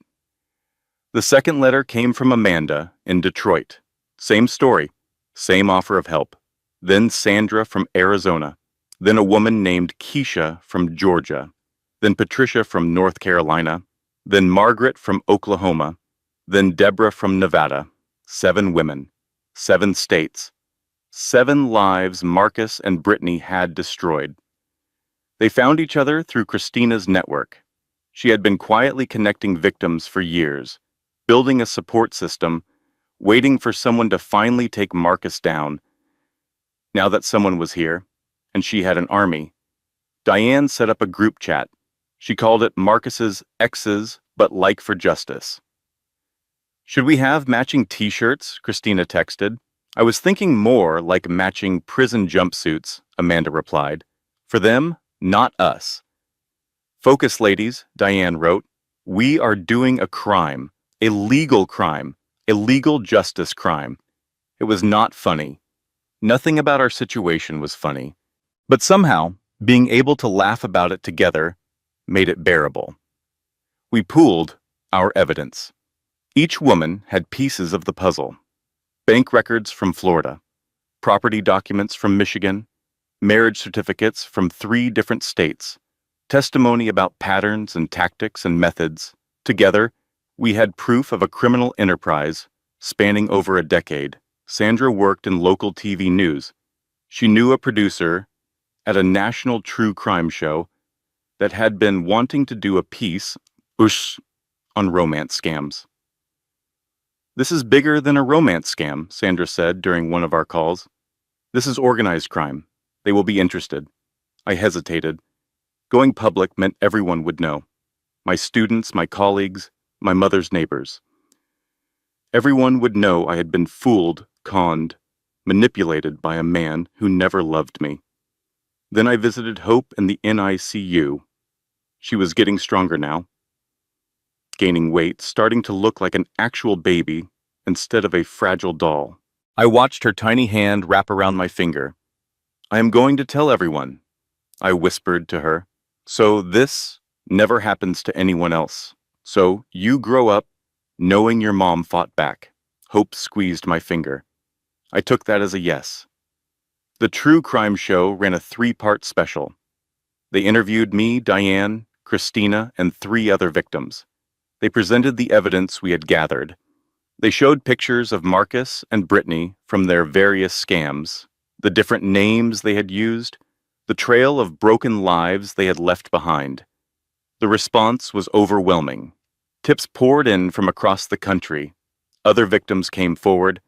The second letter came from Amanda in Detroit. Same story, same offer of help. Then Sandra from Arizona. Then a woman named Keisha from Georgia. Then Patricia from North Carolina. Then Margaret from Oklahoma. Then Deborah from Nevada. 7 women, 7 states, 7 lives Marcus and Brittany had destroyed. They found each other through Christina's network. She had been quietly connecting victims for years, building a support system, waiting for someone to finally take Marcus down. Now that someone was here, and she had an army, Diane set up a group chat. She called it Marcus's Exes But Like for Justice. "Should we have matching t-shirts?" Christina texted. "I was thinking more like matching prison jumpsuits," Amanda replied. "For them, not us." "Focus, ladies," Diane wrote. "We are doing a crime, a legal justice crime." It was not funny. Nothing about our situation was funny. But somehow, being able to laugh about it together made it bearable. We pooled our evidence. Each woman had pieces of the puzzle. Bank records from Florida, property documents from Michigan, marriage certificates from 3 different states, testimony about patterns and tactics and methods. Together, we had proof of a criminal enterprise spanning over a decade. Sandra worked in local TV news. She knew a producer at a national true crime show that had been wanting to do a piece on romance scams. "This is bigger than a romance scam," Sandra said during one of our calls. "This is organized crime. They will be interested." I hesitated. Going public meant everyone would know. My students, my colleagues, my mother's neighbors. Everyone would know I had been fooled, conned, manipulated by a man who never loved me. Then I visited Hope in the NICU. She was getting stronger now, gaining weight, starting to look like an actual baby instead of a fragile doll. I watched her tiny hand wrap around my finger. "I am going to tell everyone," I whispered to her. "So this never happens to anyone else. So you grow up knowing your mom fought back." Hope squeezed my finger. I took that as a yes. The True Crime Show ran a 3-part special. They interviewed me, Diane, Christina, and 3 other victims. They presented the evidence we had gathered. They showed pictures of Marcus and Brittany from their various scams, the different names they had used, the trail of broken lives they had left behind. The response was overwhelming. Tips poured in from across the country. Other victims came forward.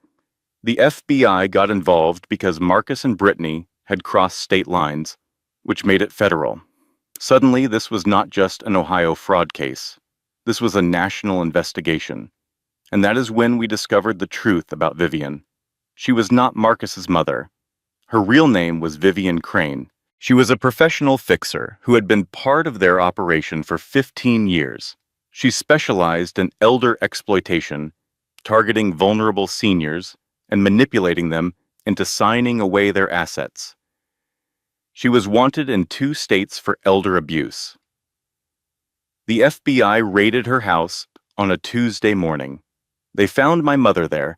The FBI got involved because Marcus and Brittany had crossed state lines, which made it federal. Suddenly, this was not just an Ohio fraud case. This was a national investigation. And that is when we discovered the truth about Vivian. She was not Marcus's mother. Her real name was Vivian Crane. She was a professional fixer who had been part of their operation for 15 years. She specialized in elder exploitation, targeting vulnerable seniors and manipulating them into signing away their assets. She was wanted in 2 states for elder abuse. The FBI raided her house on a Tuesday morning. They found my mother there,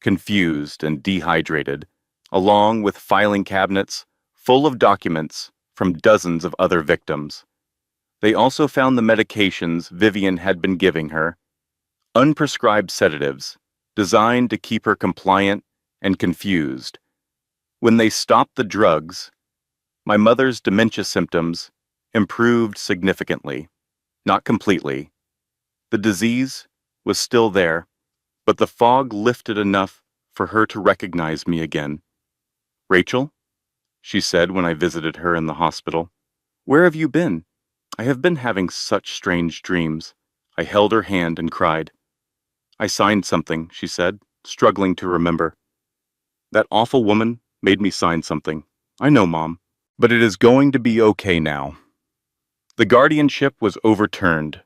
confused and dehydrated, along with filing cabinets full of documents from dozens of other victims. They also found the medications Vivian had been giving her, unprescribed sedatives designed to keep her compliant and confused. When they stopped the drugs, my mother's dementia symptoms improved significantly, not completely. The disease was still there, but the fog lifted enough for her to recognize me again. "Rachel," she said when I visited her in the hospital, "where have you been? I have been having such strange dreams." I held her hand and cried. "I signed something," she said, struggling to remember. "That awful woman made me sign something. I know, Mom, but it is going to be okay now." The guardianship was overturned.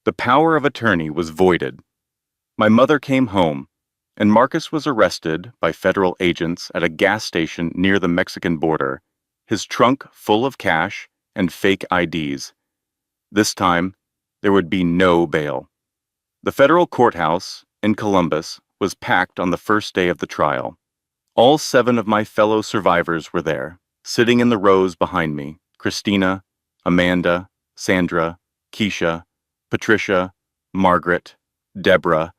The power of attorney was voided. My mother came home, and Marcus was arrested by federal agents at a gas station near the Mexican border, his trunk full of cash and fake IDs. This time, there would be no bail. The federal courthouse in Columbus was packed on the first day of the trial. All 7 of my fellow survivors were there, sitting in the rows behind me: Christina, Amanda, Sandra, Keisha, Patricia, Margaret, Deborah,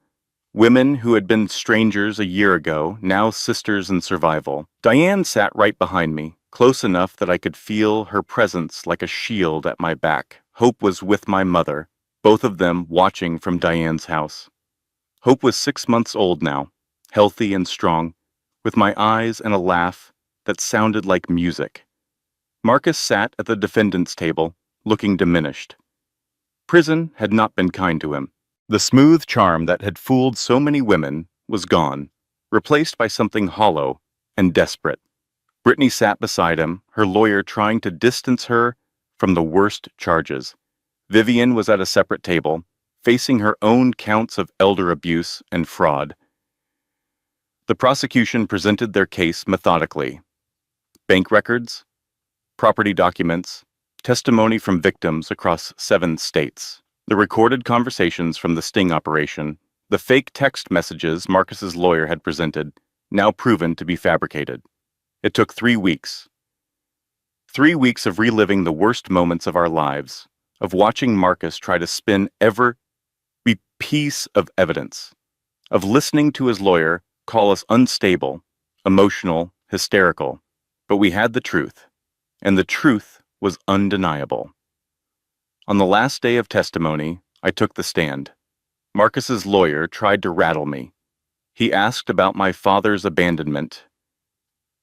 women who had been strangers a year ago, now sisters in survival. Diane sat right behind me, close enough that I could feel her presence like a shield at my back. Hope was with my mother, both of them watching from Diane's house. Hope was 6 months old now, healthy and strong, with my eyes and a laugh that sounded like music. Marcus sat at the defendant's table, looking diminished. Prison had not been kind to him. The smooth charm that had fooled so many women was gone, replaced by something hollow and desperate. Brittany sat beside him, her lawyer trying to distance her from the worst charges. Vivian was at a separate table, facing her own counts of elder abuse and fraud. The prosecution presented their case methodically. Bank records, property documents, testimony from victims across 7 states, the recorded conversations from the sting operation, the fake text messages Marcus's lawyer had presented, now proven to be fabricated. It took 3 weeks. 3 weeks of reliving the worst moments of our lives, of watching Marcus try to spin every piece of evidence, of listening to his lawyer call us unstable, emotional, hysterical. But we had the truth, and the truth was undeniable. On the last day of testimony, I took the stand. Marcus's lawyer tried to rattle me. He asked about my father's abandonment,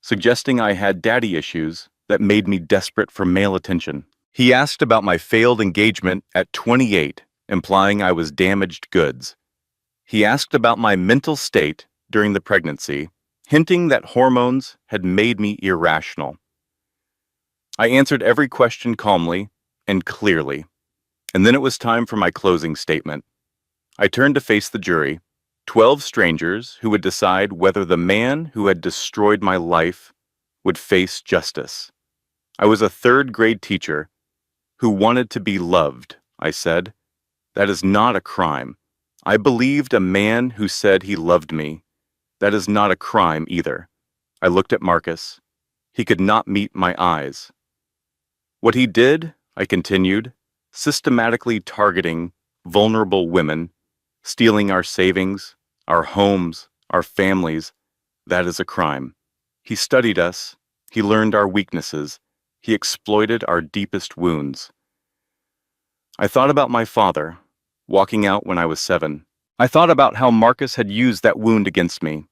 suggesting I had daddy issues that made me desperate for male attention. He asked about my failed engagement at 28, implying I was damaged goods. He asked about my mental state during the pregnancy, hinting that hormones had made me irrational. I answered every question calmly and clearly, and then it was time for my closing statement. I turned to face the jury, 12 strangers who would decide whether the man who had destroyed my life would face justice. I was a third-grade teacher who wanted to be loved, I said. That is not a crime. I believed a man who said he loved me. That is not a crime either. I looked at Marcus. He could not meet my eyes. What he did, I continued, systematically targeting vulnerable women, stealing our savings, our homes, our families, that is a crime. He studied us. He learned our weaknesses. He exploited our deepest wounds. I thought about my father, walking out when I was 7. I thought about how Marcus had used that wound against me,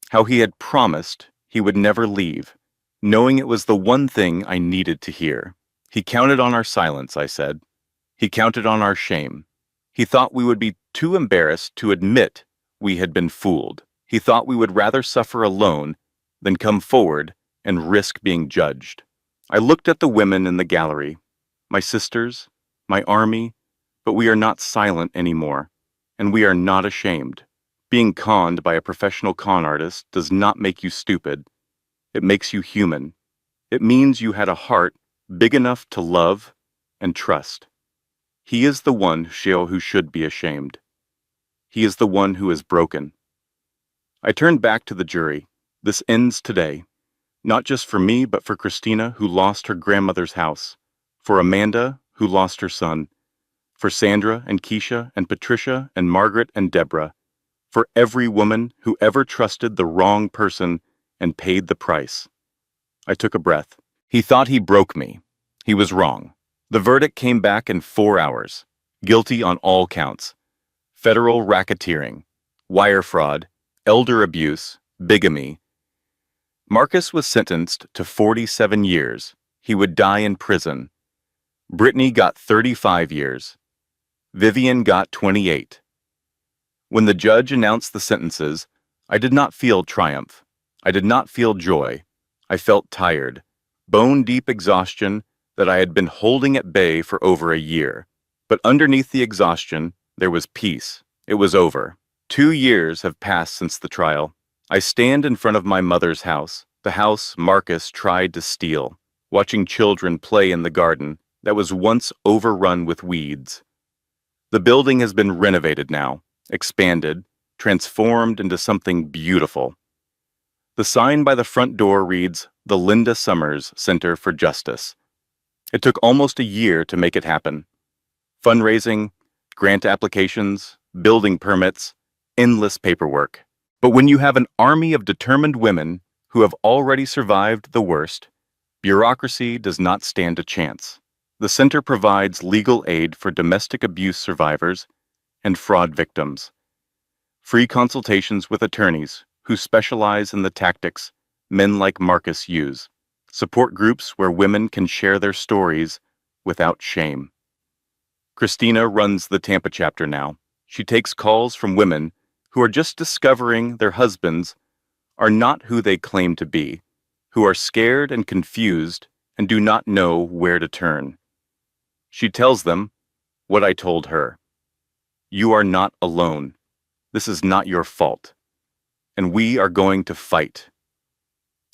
how he had promised he would never leave, knowing it was the one thing I needed to hear. He counted on our silence, I said. He counted on our shame. He thought we would be too embarrassed to admit we had been fooled. He thought we would rather suffer alone than come forward and risk being judged. I looked at the women in the gallery, my sisters, my army, but we are not silent anymore, and we are not ashamed. Being conned by a professional con artist does not make you stupid. It makes you human. It means you had a heart big enough to love and trust. He is the one who should be ashamed. He is the one who is broken. I turned back to the jury. This ends today, not just for me, but for Christina, who lost her grandmother's house, for Amanda, who lost her son, for Sandra and Keisha and Patricia and Margaret and Deborah, for every woman who ever trusted the wrong person and paid the price. I took a breath. He thought he broke me. He was wrong. The verdict came back in 4 hours. Guilty on all counts. Federal racketeering, wire fraud, elder abuse, bigamy. Marcus was sentenced to 47 years. He would die in prison. Brittany got 35 years. Vivian got 28. When the judge announced the sentences, I did not feel triumph. I did not feel joy. I felt tired, bone-deep exhaustion that I had been holding at bay for over a year. But underneath the exhaustion, there was peace. It was over. 2 years have passed since the trial. I stand in front of my mother's house, the house Marcus tried to steal, watching children play in the garden that was once overrun with weeds. The building has been renovated now, expanded, transformed into something beautiful. The sign by the front door reads, "The Linda Summers Center for Justice." It took almost a year to make it happen. Fundraising, grant applications, building permits, endless paperwork. But when you have an army of determined women who have already survived the worst, bureaucracy does not stand a chance. The center provides legal aid for domestic abuse survivors and fraud victims. Free consultations with attorneys who specialize in the tactics men like Marcus use. Support groups where women can share their stories without shame. Christina runs the Tampa chapter now. She takes calls from women who are just discovering their husbands are not who they claim to be, who are scared and confused and do not know where to turn. She tells them what I told her. You are not alone. This is not your fault. And we are going to fight.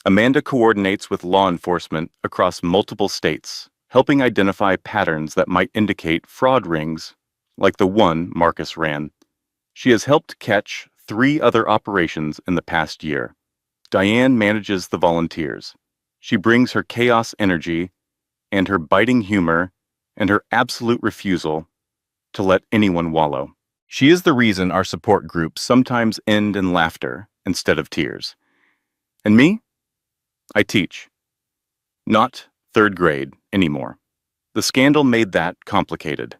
Amanda coordinates with law enforcement across multiple states, helping identify patterns that might indicate fraud rings, like the one Marcus ran. She has helped catch 3 other operations in the past year. Diane manages the volunteers. She brings her chaos energy and her biting humor and her absolute refusal to let anyone wallow. She is the reason our support groups sometimes end in laughter instead of tears. And me? I teach. Not third grade anymore. The scandal made that complicated.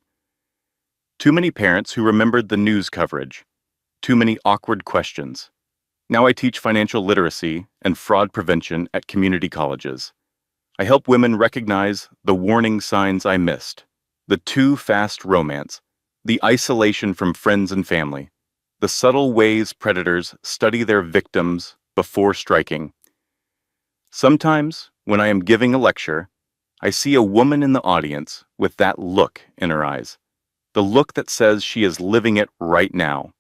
Too many parents who remembered the news coverage. Too many awkward questions. Now I teach financial literacy and fraud prevention at community colleges. I help women recognize the warning signs I missed, the too fast romance, the isolation from friends and family, the subtle ways predators study their victims before striking. Sometimes, when I am giving a lecture, I see a woman in the audience with that look in her eyes, the look that says she is living it right now,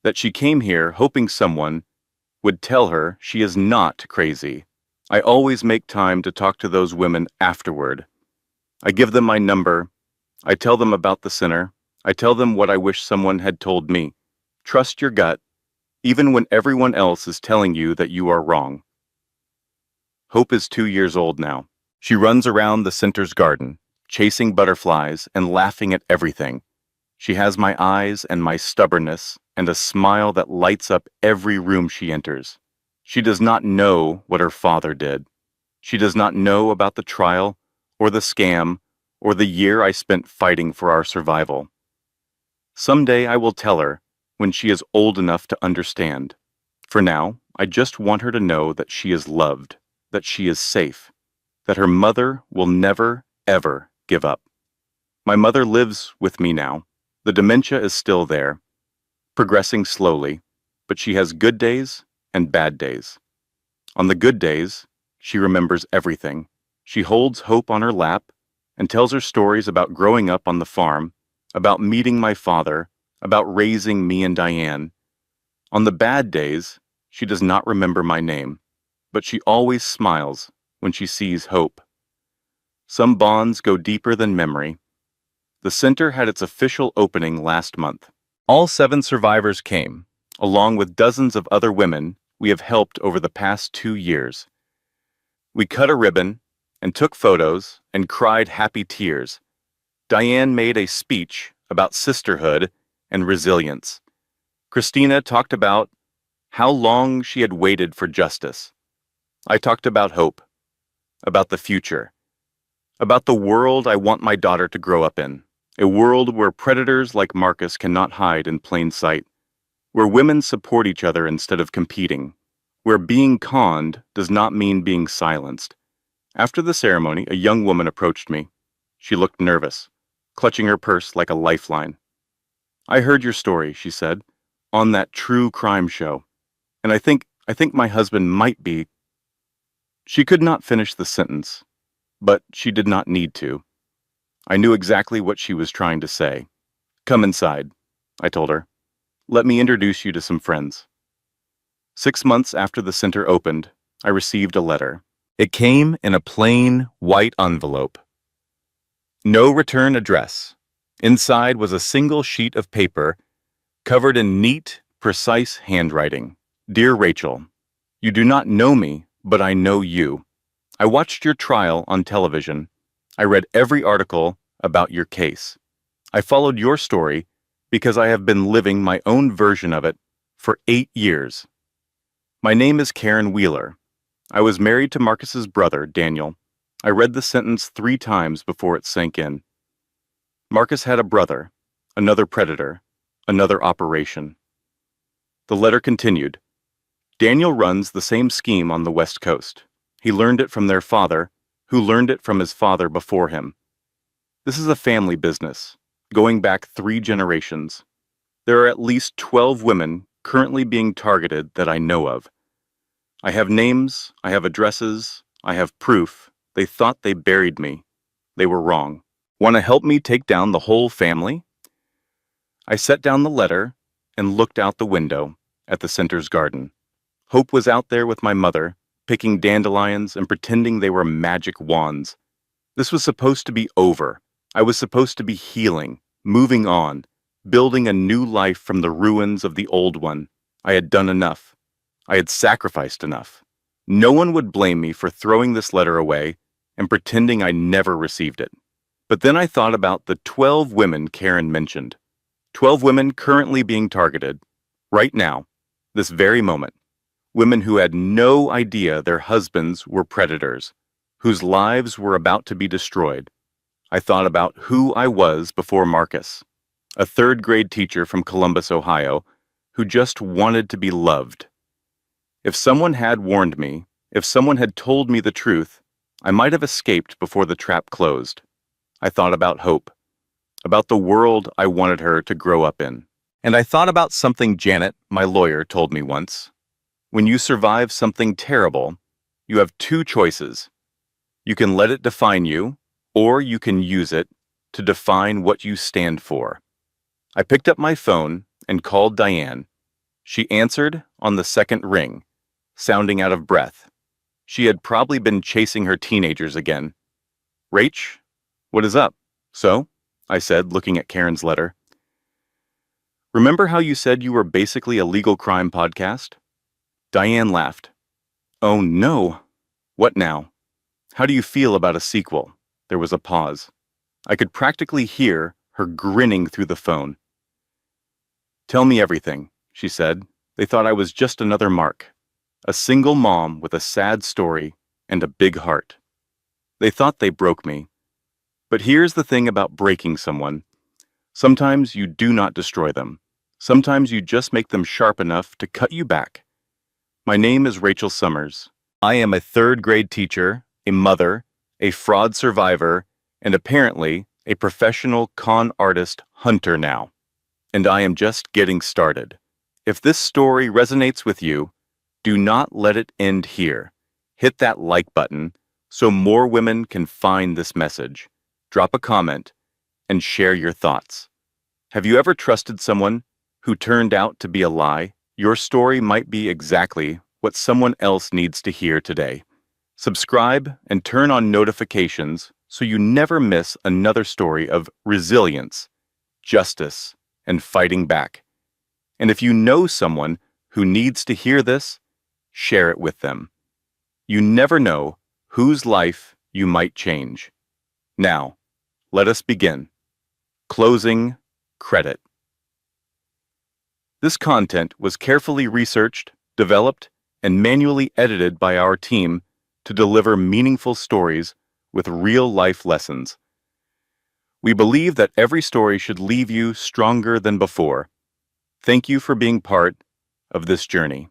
that she came here hoping someone would tell her she is not crazy. I always make time to talk to those women afterward. I give them my number. I tell them about the center. I tell them what I wish someone had told me. Trust your gut, even when everyone else is telling you that you are wrong. Hope is 2 years old now. She runs around the center's garden, chasing butterflies and laughing at everything. She has my eyes and my stubbornness and a smile that lights up every room she enters. She does not know what her father did. She does not know about the trial or the scam or the year I spent fighting for our survival. Someday I will tell her when she is old enough to understand. For now, I just want her to know that she is loved, that she is safe, that her mother will never, ever give up. My mother lives with me now. The dementia is still there, progressing slowly, but she has good days and bad days. On the good days, she remembers everything. She holds Hope on her lap and tells her stories about growing up on the farm, about meeting my father, about raising me and Diane. On the bad days, she does not remember my name, but she always smiles when she sees Hope. Some bonds go deeper than memory. The center had its official opening last month. All 7 survivors came, along with dozens of other women we have helped over the past 2 years. We cut a ribbon and took photos and cried happy tears. Diane made a speech about sisterhood and resilience. Christina talked about how long she had waited for justice. I talked about hope, about the future, about the world I want my daughter to grow up in. A world where predators like Marcus cannot hide in plain sight, where women support each other instead of competing, where being conned does not mean being silenced. After the ceremony, a young woman approached me. She looked nervous, clutching her purse like a lifeline. "I heard your story," she said, "on that true crime show, and I think my husband might be—" She could not finish the sentence, but she did not need to. I knew exactly what she was trying to say. "Come inside," I told her. "Let me introduce you to some friends." 6 months after the center opened, I received a letter. It came in a plain, white envelope. No return address. Inside was a single sheet of paper covered in neat, precise handwriting. "Dear Rachel, you do not know me, but I know you. I watched your trial on television. I read every article about your case. I followed your story because I have been living my own version of it for 8 years. My name is Karen Wheeler. I was married to Marcus's brother, Daniel. I read the sentence 3 times before it sank in. Marcus had a brother, another predator, another operation." The letter continued. "Daniel runs the same scheme on the West Coast. He learned it from their father, who learned it from his father before him. This is a family business, going back 3 generations. There are at least 12 women currently being targeted that I know of. I have names, I have addresses, I have proof. They thought they buried me. They were wrong. Want to help me take down the whole family?" I set down the letter and looked out the window at the center's garden. Hope was out there with my mother, picking dandelions and pretending they were magic wands. This was supposed to be over. I was supposed to be healing, moving on, building a new life from the ruins of the old one. I had done enough. I had sacrificed enough. No one would blame me for throwing this letter away and pretending I never received it. But then I thought about the 12 women Karen mentioned. 12 women currently being targeted, right now, this very moment. Women who had no idea their husbands were predators, whose lives were about to be destroyed. I thought about who I was before Marcus, a third-grade teacher from Columbus, Ohio, who just wanted to be loved. If someone had warned me, if someone had told me the truth, I might have escaped before the trap closed. I thought about hope, about the world I wanted her to grow up in. And I thought about something Janet, my lawyer, told me once. When you survive something terrible, you have two choices. You can let it define you, or you can use it to define what you stand for. I picked up my phone and called Diane. She answered on the second ring, sounding out of breath. She had probably been chasing her teenagers again. "Rach, what is up?" "So?" I said, looking at Karen's letter. "Remember how you said you were basically a legal crime podcast?" Diane laughed. "Oh no. What now? How do you feel about a sequel?" There was a pause. I could practically hear her grinning through the phone. "Tell me everything," she said. They thought I was just another Mark, a single mom with a sad story and a big heart. They thought they broke me. But here's the thing about breaking someone. Sometimes you do not destroy them. Sometimes you just make them sharp enough to cut you back. My name is Rachel Summers. I am a third-grade teacher, a mother, a fraud survivor, and apparently a professional con artist hunter now. And I am just getting started. If this story resonates with you, do not let it end here. Hit that like button so more women can find this message. Drop a comment and share your thoughts. Have you ever trusted someone who turned out to be a lie? Your story might be exactly what someone else needs to hear today. Subscribe and turn on notifications so you never miss another story of resilience, justice, and fighting back. And if you know someone who needs to hear this, share it with them. You never know whose life you might change. Now, let us begin. Closing credit. This content was carefully researched, developed, and manually edited by our team to deliver meaningful stories with real-life lessons. We believe that every story should leave you stronger than before. Thank you for being part of this journey.